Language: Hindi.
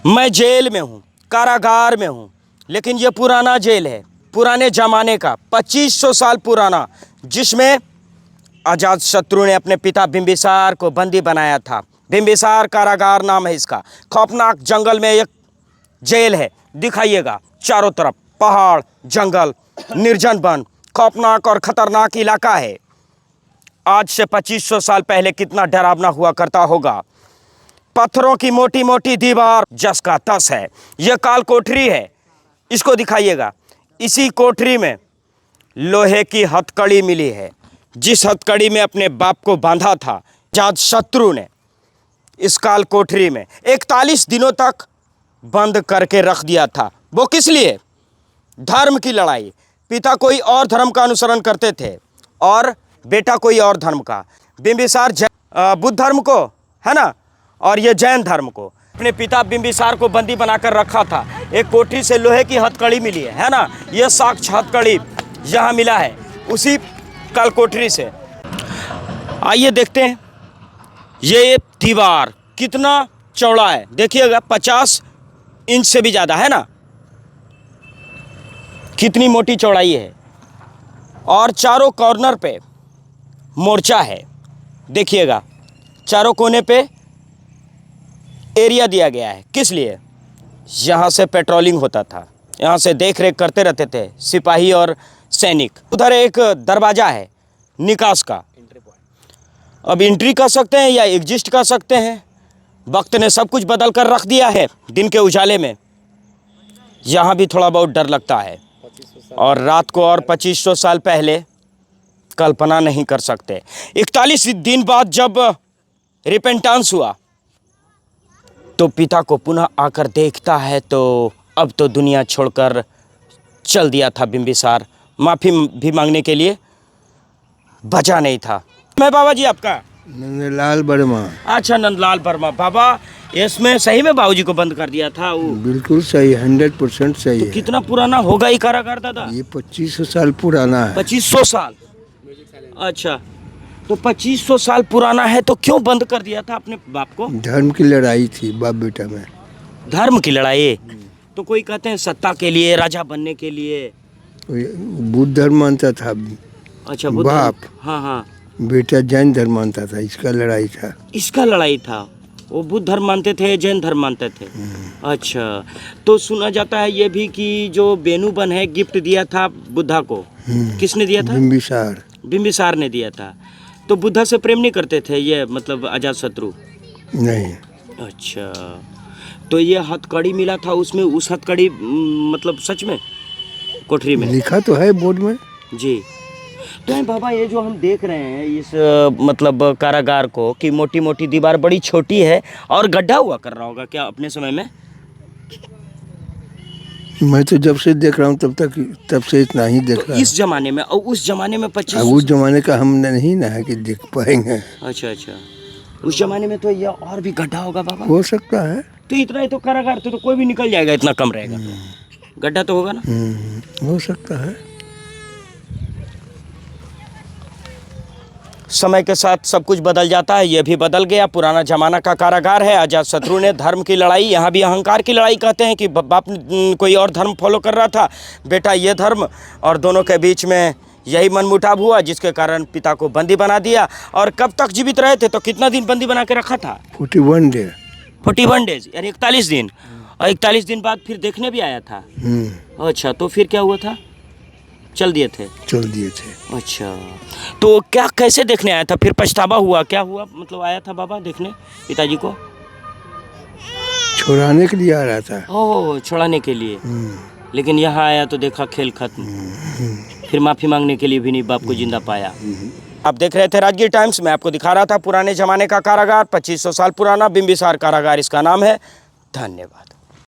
मैं जेल में हूँ, कारागार में हूँ, लेकिन ये पुराना जेल है, पुराने ज़माने का, 2500 साल पुराना, जिसमें अजातशत्रु ने अपने पिता बिंबिसार को बंदी बनाया था। बिंबिसार कारागार नाम है इसका। खौफनाक जंगल में एक जेल है, दिखाइएगा चारों तरफ पहाड़, जंगल, निर्जन वन, खौफनाक और ख़तरनाक इलाका है। आज से 2500 साल पहले कितना डरावना हुआ करता होगा। पत्थरों की मोटी मोटी दीवार जस का तस है। यह काल कोठरी है, इसको दिखाइएगा। इसी कोठरी में लोहे की हथकड़ी मिली है, जिस हथकड़ी में अपने बाप को बांधा था अजातशत्रु ने। इस काल कोठरी में 41 दिनों तक बंद करके रख दिया था। वो किस लिए? धर्म की लड़ाई। पिता कोई और धर्म का अनुसरण करते थे और बेटा कोई और धर्म का। बिंबिसार बुद्ध धर्म को, है ना, और ये जैन धर्म को। अपने पिता बिंबिसार को बंदी बनाकर रखा था। एक कोठरी से लोहे की हथकड़ी मिली है ना, ये साक्ष्य हथकड़ी यहाँ मिला है, उसी काल कोठरी से। आइए देखते हैं ये दीवार कितना चौड़ा है। देखिएगा 50 इंच से भी ज़्यादा है ना, कितनी मोटी चौड़ाई है। और चारों कॉर्नर पे मोर्चा है, देखिएगा चारों कोने पे एरिया दिया गया है। किस लिए? यहाँ से पेट्रोलिंग होता था, यहाँ से देख रेख करते रहते थे सिपाही और सैनिक। उधर एक दरवाज़ा है निकास का, अब एंट्री कर सकते हैं या एग्जिस्ट कर सकते हैं। वक्त ने सब कुछ बदल कर रख दिया है। दिन के उजाले में यहाँ भी थोड़ा बहुत डर लगता है, और रात को और 2500 साल पहले कल्पना नहीं कर सकते। 41 दिन बाद जब रिपेंटेंस हुआ तो पिता को पुनः आकर देखता है, तो अब तो दुनिया छोड़कर चल दिया था बिंबिसार। माफ़ी भी मांगने के लिए बचा नहीं था। मैं बाबा जी आपका नंदलाल वर्मा। अच्छा, नंदलाल वर्मा। बाबा इसमें सही में बाबूजी को बंद कर दिया था वो? बिल्कुल सही, 100% सही तो है। कितना पुराना होगा ये कारागार दादा? ये 2500 साल पुराना है। 2500 साल? अच्छा, तो 2500 साल पुराना है तो क्यों बंद कर दिया था अपने बाप को? धर्म की लड़ाई थी बाप बेटा में। धर्म की लड़ाई? तो कोई कहते हैं सत्ता के लिए, राजा बनने के लिए। बुद्ध धर्म मानता था। अच्छा, बुद्ध। बाप। हाँ हाँ। बेटा जैन धर्म मानता था, इसका लड़ाई था। इसका लड़ाई था। वो बुद्ध धर्म मानते थे, जैन धर्म मानते थे। अच्छा, तो सुना जाता है ये भी कि जो बेनूबन है गिफ्ट दिया था बुद्धा को, किसने दिया था? बिंबिसार। बिंबिसार ने दिया था। तो बुद्धा से प्रेम नहीं करते थे ये, मतलब अजातशत्रु? नहीं। अच्छा, तो ये हथकड़ी मिला था उसमें, उस हथकड़ी मतलब सच में कोठरी में लिखा तो है बोर्ड में जी। तो बाबा ये जो हम देख रहे हैं इस मतलब कारागार को, कि मोटी मोटी दीवार बड़ी छोटी है और गड्ढा हुआ कर रहा होगा क्या अपने समय में? मैं तो जब से देख रहा हूँ तब से इतना ही देख रहा हूँ। इस जमाने में और उस जमाने में 25 उस जमाने का हम नहीं ना है कि देख पाएंगे। अच्छा अच्छा, उस जमाने में तो ये और भी गड्ढा होगा बाबा? हो सकता है। तो इतना ही तो कारागार तो कोई भी निकल जाएगा, इतना कम रहेगा तो गड्ढा तो होगा ना। हो सकता है। समय के साथ सब कुछ बदल जाता है, ये भी बदल गया। पुराना जमाना का कारागार है। अजातशत्रु ने धर्म की लड़ाई, यहाँ भी अहंकार की लड़ाई कहते हैं कि बाप कोई और धर्म फॉलो कर रहा था, बेटा ये धर्म, और दोनों के बीच में यही मनमुटाव हुआ, जिसके कारण पिता को बंदी बना दिया। और कब तक जीवित रहे थे? तो कितना दिन बंदी बना के रखा था? 41 डे। 41 डेज यानी 41 दिन। और 41 दिन बाद फिर देखने भी आया था? अच्छा, तो फिर क्या हुआ था? चल दिए थे? चल दिए थे। अच्छा, तो क्या कैसे देखने आया था फिर? पछतावा हुआ? क्या हुआ मतलब आया था बाबा देखने पिताजी को? छुड़ाने के लिए आ रहा था। ओह, छुड़ाने के लिए। लेकिन यहाँ आया तो देखा खेल खत्म। फिर माफ़ी मांगने के लिए भी नहीं बाप को जिंदा पाया। आप देख रहे थे राजगीर टाइम्स। मैं आपको दिखा रहा था पुराने ज़माने का कारागार, 2500 साल पुराना बिंबिसार कारागार इसका नाम है। धन्यवाद।